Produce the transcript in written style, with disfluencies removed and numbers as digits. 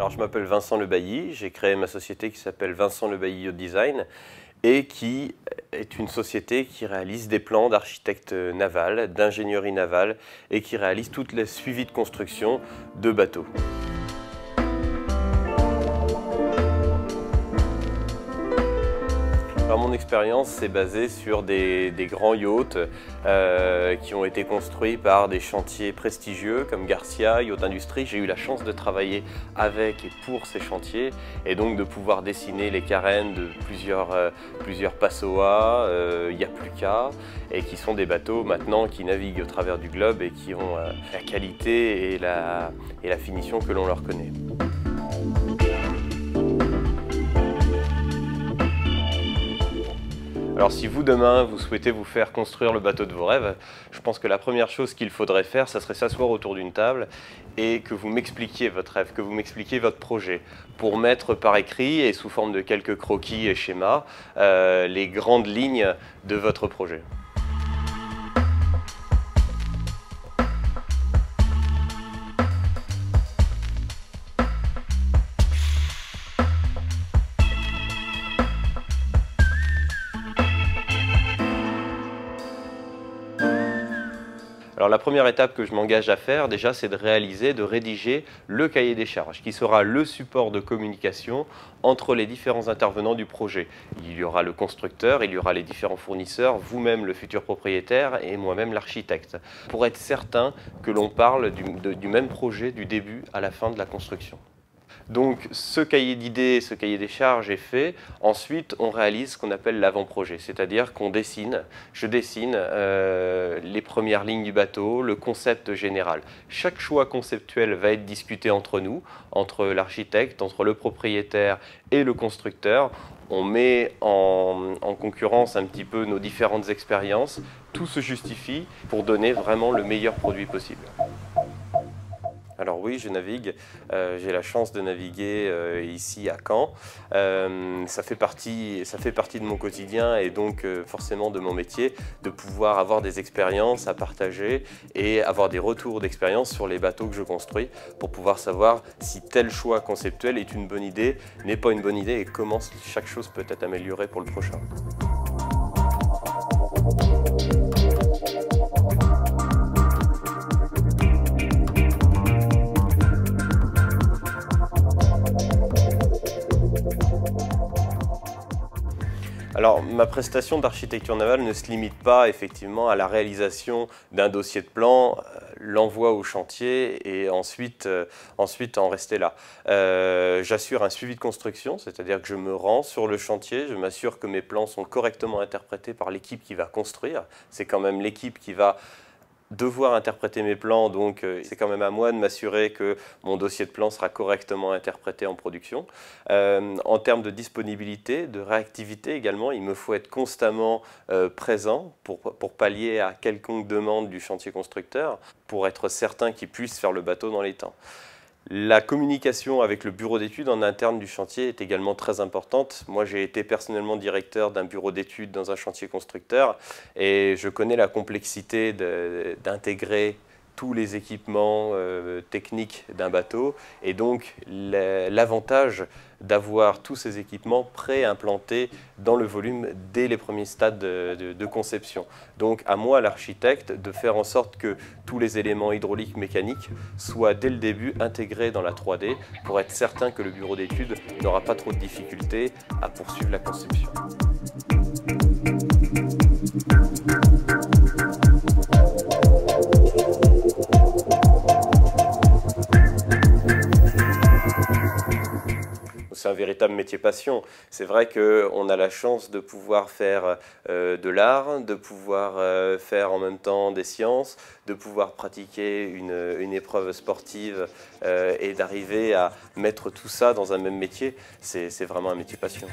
Alors, je m'appelle Vincent Le Bailly, j'ai créé ma société qui s'appelle Vincent Le Bailly Yacht Design et qui est une société qui réalise des plans d'architecte naval, d'ingénierie navale et qui réalise toutes les suivis de construction de bateaux. Alors, mon expérience s'est basée sur des grands yachts qui ont été construits par des chantiers prestigieux comme Garcia, Yacht Industrie. J'ai eu la chance de travailler avec et pour ces chantiers et donc de pouvoir dessiner les carènes de plusieurs Passoa, Yapluca, et qui sont des bateaux maintenant qui naviguent au travers du globe et qui ont la qualité et la finition que l'on leur connaît. Alors si vous, demain, vous souhaitez vous faire construire le bateau de vos rêves, je pense que la première chose qu'il faudrait faire, ça serait s'asseoir autour d'une table et que vous m'expliquiez votre rêve, que vous m'expliquiez votre projet, pour mettre par écrit et sous forme de quelques croquis et schémas, les grandes lignes de votre projet. Alors la première étape que je m'engage à faire déjà, c'est de rédiger le cahier des charges qui sera le support de communication entre les différents intervenants du projet. Il y aura le constructeur, il y aura les différents fournisseurs, vous-même le futur propriétaire et moi-même l'architecte, pour être certain que l'on parle du même projet du début à la fin de la construction. Donc ce cahier d'idées, ce cahier des charges est fait. Ensuite, on réalise ce qu'on appelle l'avant-projet, c'est-à-dire je dessine les premières lignes du bateau, le concept général. Chaque choix conceptuel va être discuté entre nous, entre l'architecte, entre le propriétaire et le constructeur. On met en concurrence un petit peu nos différentes expériences. Tout se justifie pour donner vraiment le meilleur produit possible. Alors oui, je navigue, j'ai la chance de naviguer ici à Caen. Ça fait partie de mon quotidien et donc forcément de mon métier, de pouvoir avoir des expériences à partager et avoir des retours d'expérience sur les bateaux que je construis pour pouvoir savoir si tel choix conceptuel est une bonne idée, n'est pas une bonne idée et comment chaque chose peut être améliorée pour le prochain. Alors, ma prestation d'architecture navale ne se limite pas effectivement à la réalisation d'un dossier de plan, l'envoi au chantier et ensuite en rester là. J'assure un suivi de construction, c'est-à-dire que je me rends sur le chantier, je m'assure que mes plans sont correctement interprétés par l'équipe qui va construire. C'est quand même l'équipe qui va devoir interpréter mes plans, donc c'est quand même à moi de m'assurer que mon dossier de plan sera correctement interprété en production. En termes de disponibilité, de réactivité également, il me faut être constamment présent pour pallier à quelconque demande du chantier constructeur, pour être certain qu'il puisse faire le bateau dans les temps. La communication avec le bureau d'études en interne du chantier est également très importante. Moi, j'ai été personnellement directeur d'un bureau d'études dans un chantier constructeur et je connais la complexité d'intégrer tous les équipements techniques d'un bateau et donc l'avantage d'avoir tous ces équipements pré-implantés dans le volume dès les premiers stades de conception. Donc à moi, l'architecte, de faire en sorte que tous les éléments hydrauliques, mécaniques soient dès le début intégrés dans la 3D pour être certain que le bureau d'études n'aura pas trop de difficultés à poursuivre la conception. C'est un véritable métier passion. C'est vrai qu'on a la chance de pouvoir faire de l'art, de pouvoir faire en même temps des sciences, de pouvoir pratiquer une épreuve sportive et d'arriver à mettre tout ça dans un même métier. C'est vraiment un métier passion.